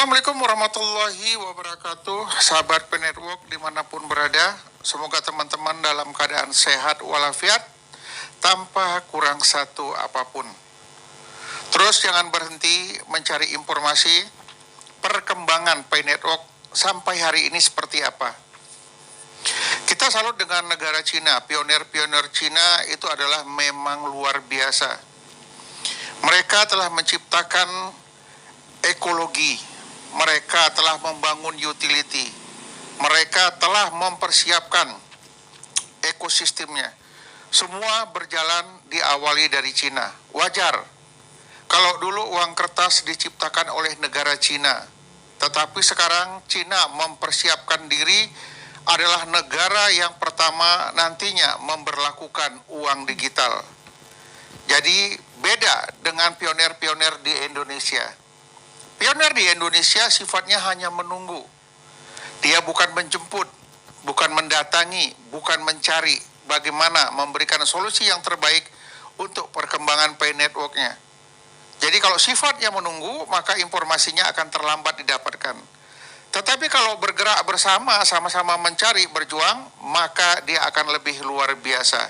Assalamualaikum warahmatullahi wabarakatuh, sahabat P-Network dimanapun berada. Semoga teman-teman dalam keadaan sehat walafiat, tanpa kurang satu apapun. Terus jangan berhenti mencari informasi perkembangan P-Network sampai hari ini seperti apa. Kita salut dengan negara Cina, pionir-pionir Cina itu adalah memang luar biasa. Mereka telah menciptakan ekologi, mereka telah membangun utility, mereka telah mempersiapkan ekosistemnya. Semua berjalan diawali dari Cina. Wajar kalau dulu uang kertas diciptakan oleh negara Cina, tetapi sekarang Cina mempersiapkan diri adalah negara yang pertama nantinya memberlakukan uang digital. Jadi beda dengan pionir-pionir di Indonesia. Pionir di Indonesia sifatnya hanya menunggu. Dia bukan menjemput, bukan mendatangi, bukan mencari bagaimana memberikan solusi yang terbaik untuk perkembangan P-Network-nya. Jadi kalau sifatnya menunggu, maka informasinya akan terlambat didapatkan. Tetapi kalau bergerak bersama, sama-sama mencari, berjuang, maka dia akan lebih luar biasa.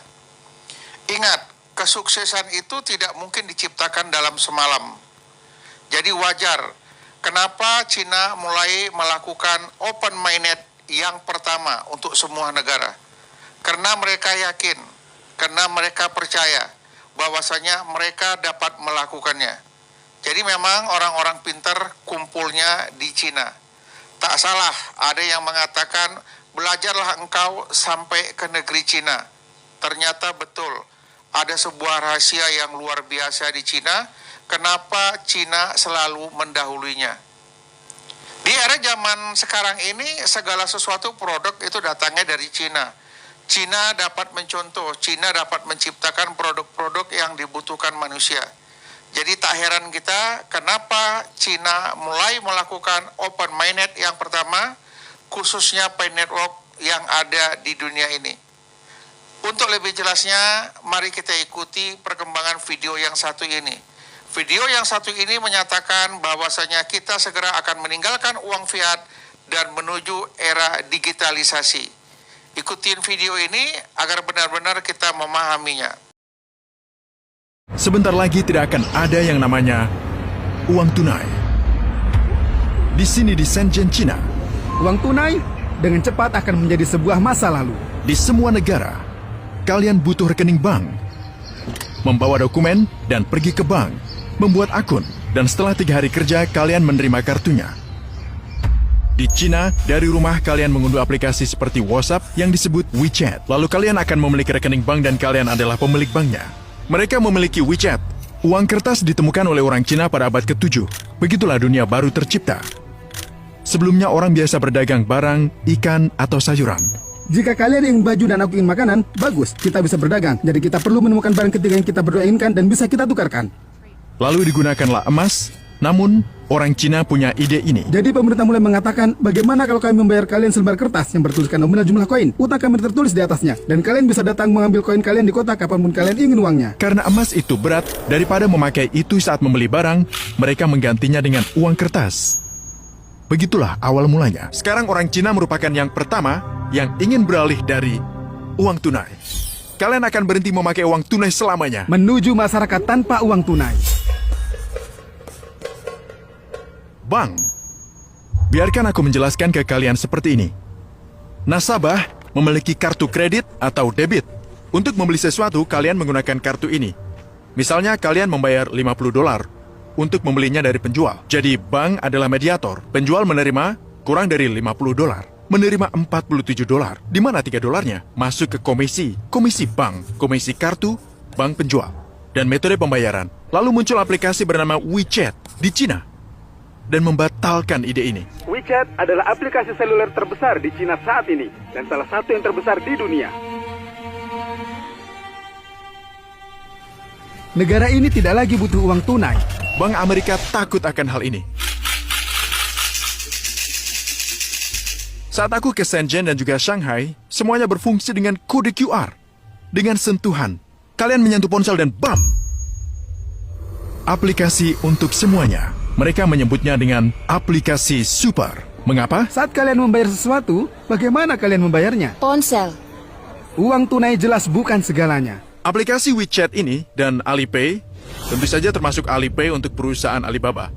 Ingat, kesuksesan itu tidak mungkin diciptakan dalam semalam. Jadi wajar kenapa Cina mulai melakukan open-minded yang pertama untuk semua negara. Karena mereka yakin, karena mereka percaya bahwasanya mereka dapat melakukannya. Jadi memang orang-orang pintar kumpulnya di Cina. Tak salah, ada yang mengatakan belajarlah engkau sampai ke negeri Cina. Ternyata betul, ada sebuah rahasia yang luar biasa di Cina. Kenapa Cina selalu mendahulunya? Di era zaman sekarang ini, segala sesuatu produk itu datangnya dari Cina. Cina dapat mencontoh, Cina dapat menciptakan produk-produk yang dibutuhkan manusia. Jadi tak heran kita kenapa Cina mulai melakukan open-minded yang pertama, khususnya P-Network yang ada di dunia ini. Untuk lebih jelasnya, mari kita ikuti perkembangan video yang satu ini. Video yang satu ini menyatakan bahwasanya kita segera akan meninggalkan uang fiat dan menuju era digitalisasi. Ikutin video ini agar benar-benar kita memahaminya. Sebentar lagi tidak akan ada yang namanya uang tunai. Di sini di Shenzhen, Cina, uang tunai dengan cepat akan menjadi sebuah masa lalu. di semua negara, kalian butuh rekening bank, membawa dokumen dan pergi ke bank, membuat akun, dan setelah 3 hari kerja kalian menerima kartunya. Di Cina, dari rumah kalian mengunduh aplikasi seperti WhatsApp yang disebut WeChat. Lalu kalian akan memiliki rekening bank dan kalian adalah pemilik banknya. Mereka memiliki WeChat. Uang kertas ditemukan oleh orang Cina pada abad ke-7. Begitulah dunia baru tercipta. Sebelumnya orang biasa berdagang barang, ikan, atau sayuran. Jika kalian ingin baju dan aku ingin makanan, bagus, kita bisa berdagang. Jadi kita perlu menemukan barang ketiga yang kita berdua inginkan dan bisa kita tukarkan. Lalu digunakanlah emas, namun orang Cina punya ide ini. Jadi pemerintah mulai mengatakan, bagaimana kalau kami membayar kalian selembar kertas yang bertuliskan nominal jumlah koin? Utang kami tertulis di atasnya, dan kalian bisa datang mengambil koin kalian di kota kapanpun kalian ingin uangnya. Karena emas itu berat, daripada memakai itu saat membeli barang, mereka menggantinya dengan uang kertas. Begitulah awal mulanya. Sekarang orang Cina merupakan yang pertama yang ingin beralih dari uang tunai. Kalian akan berhenti memakai uang tunai selamanya. Menuju masyarakat tanpa uang tunai. Bank. Biarkan aku menjelaskan ke kalian seperti ini. Nasabah memiliki kartu kredit atau debit. Untuk membeli sesuatu, kalian menggunakan kartu ini. Misalnya, kalian membayar $50 untuk membelinya dari penjual. Jadi, bank adalah mediator. Penjual menerima kurang dari $50. Menerima $47. Di mana $3-nya? Masuk ke komisi bank, komisi kartu, bank penjual, dan metode pembayaran. Lalu muncul aplikasi bernama WeChat di Cina dan membatalkan ide ini. WeChat adalah aplikasi seluler terbesar di Cina saat ini dan salah satu yang terbesar di dunia. Negara ini tidak lagi butuh uang tunai. Bank Amerika takut akan hal ini. Saat aku ke Shenzhen dan juga Shanghai, semuanya berfungsi dengan kode QR. Dengan sentuhan, kalian menyentuh ponsel dan bam! Aplikasi untuk semuanya. Mereka menyebutnya dengan aplikasi super. Mengapa? Saat kalian membayar sesuatu, bagaimana kalian membayarnya? Ponsel. Uang tunai jelas bukan segalanya. Aplikasi WeChat ini dan Alipay tentu saja termasuk Alipay untuk perusahaan Alibaba.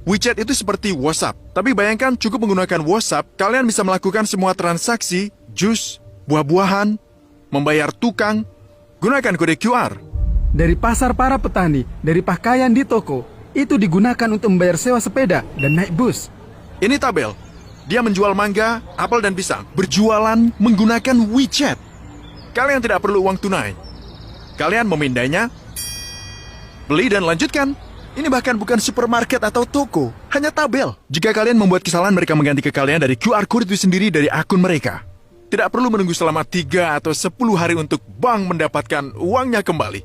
WeChat itu seperti WhatsApp, tapi bayangkan cukup menggunakan WhatsApp, kalian bisa melakukan semua transaksi, jus, buah-buahan, membayar tukang, gunakan kode QR. Dari pasar para petani, dari pakaian di toko, itu digunakan untuk membayar sewa sepeda dan naik bus. Ini tabel. Dia menjual mangga, apel, dan pisang. Berjualan menggunakan WeChat. Kalian tidak perlu uang tunai. Kalian memindainya, beli dan lanjutkan. Ini bahkan bukan supermarket atau toko, hanya tabel. Jika kalian membuat kesalahan, mereka mengganti ke kalian dari QR code itu sendiri dari akun mereka. Tidak perlu menunggu selama 3 atau 10 hari untuk bank mendapatkan uangnya kembali.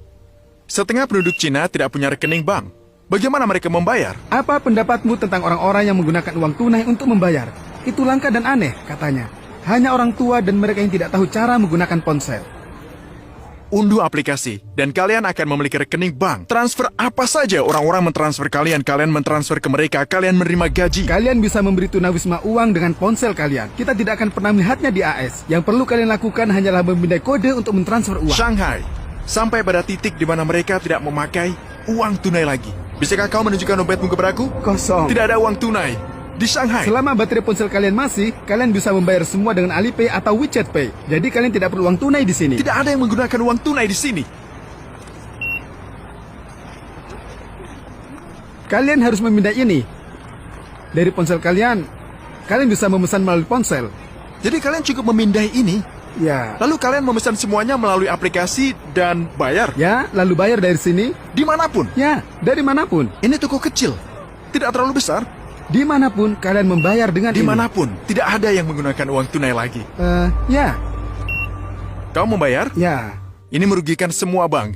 Setengah penduduk Cina tidak punya rekening bank. Bagaimana mereka membayar? Apa pendapatmu tentang orang-orang yang menggunakan uang tunai untuk membayar? Itu langka dan aneh, katanya. Hanya orang tua dan mereka yang tidak tahu cara menggunakan ponsel. Unduh aplikasi, dan kalian akan memiliki rekening bank. Transfer apa saja, orang-orang mentransfer kalian mentransfer ke mereka, kalian menerima gaji. Kalian bisa memberi tunawisma uang dengan ponsel kalian. Kita tidak akan pernah melihatnya di AS. Yang perlu kalian lakukan hanyalah memindai kode untuk mentransfer uang. Shanghai, sampai pada titik di mana mereka tidak memakai uang tunai lagi. Bisakah kau menunjukkan dompetmu kepadaku? Kosong. Tidak ada uang tunai di Shanghai. Selama baterai ponsel kalian masih, kalian bisa membayar semua dengan Alipay atau WeChat Pay. Jadi kalian tidak perlu uang tunai di sini. Tidak ada yang menggunakan uang tunai di sini. Kalian harus memindai ini. Dari ponsel kalian bisa memesan melalui ponsel. Jadi kalian cukup memindai ini, Ya, lalu kalian memesan semuanya melalui aplikasi dan bayar ya, lalu bayar dari sini. dimanapun. Ya, dari manapun. Ini toko kecil, tidak terlalu besar. Dimanapun kalian membayar dengan ini. Dimanapun, tidak ada yang menggunakan uang tunai lagi. Ya, Kau membayar? ya. Ini merugikan semua bank.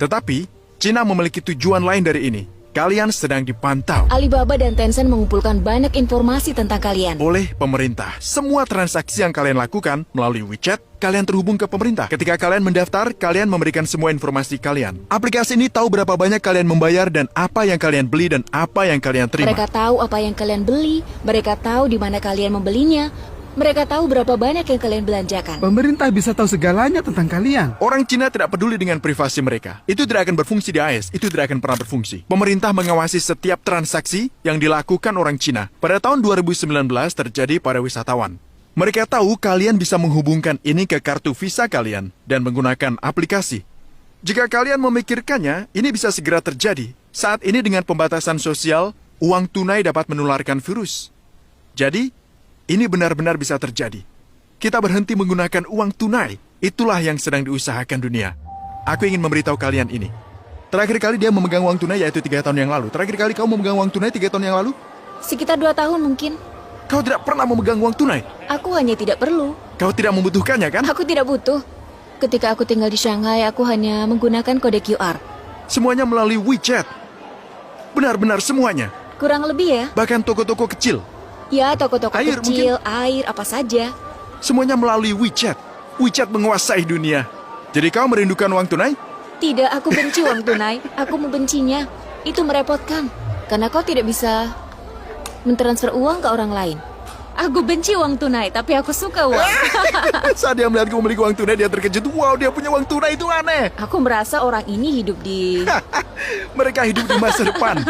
Tetapi, Cina memiliki tujuan lain dari ini. Kalian sedang dipantau Alibaba dan Tencent mengumpulkan banyak informasi tentang kalian. oleh pemerintah. Semua transaksi yang kalian lakukan melalui WeChat, kalian terhubung ke pemerintah. Ketika kalian mendaftar, kalian memberikan semua informasi kalian. Aplikasi ini tahu berapa banyak kalian membayar dan apa yang kalian beli dan apa yang kalian terima. Mereka tahu apa yang kalian beli, mereka tahu di mana kalian membelinya, mereka tahu berapa banyak yang kalian belanjakan. Pemerintah bisa tahu segalanya tentang kalian. Orang Cina tidak peduli dengan privasi mereka. Itu tidak akan berfungsi di AS, itu tidak akan pernah berfungsi. Pemerintah mengawasi setiap transaksi yang dilakukan orang Cina. Pada tahun 2019 terjadi pada wisatawan. Mereka tahu kalian bisa menghubungkan ini ke kartu visa kalian dan menggunakan aplikasi. Jika kalian memikirkannya, ini bisa segera terjadi. Saat ini dengan pembatasan sosial, uang tunai dapat menularkan virus. Jadi, ini benar-benar bisa terjadi. Kita berhenti menggunakan uang tunai. Itulah yang sedang diusahakan dunia. Aku ingin memberitahu kalian ini. Terakhir kali dia memegang uang tunai yaitu 3 tahun yang lalu. Terakhir kali kau memegang uang tunai 3 tahun yang lalu? Sekitar 2 tahun mungkin. Kau tidak pernah memegang uang tunai. Aku hanya tidak perlu. Kau tidak membutuhkannya, kan? Aku tidak butuh. Ketika aku tinggal di Shanghai, aku hanya menggunakan kode QR. Semuanya melalui WeChat. Benar-benar semuanya. Kurang lebih ya. Bahkan toko-toko kecil. Ya, toko-toko Air kecil, air, apa saja. Semuanya melalui WeChat. WeChat menguasai dunia. Jadi kau merindukan uang tunai? Tidak, aku benci uang tunai. Aku membencinya. Itu merepotkan. Karena kau tidak bisa mentransfer uang ke orang lain. Aku benci uang tunai, tapi aku suka uang. Saat dia melihatku memiliki uang tunai, dia terkejut. Wow, dia punya uang tunai, itu aneh. Aku merasa orang ini hidup di... Mereka hidup di masa depan.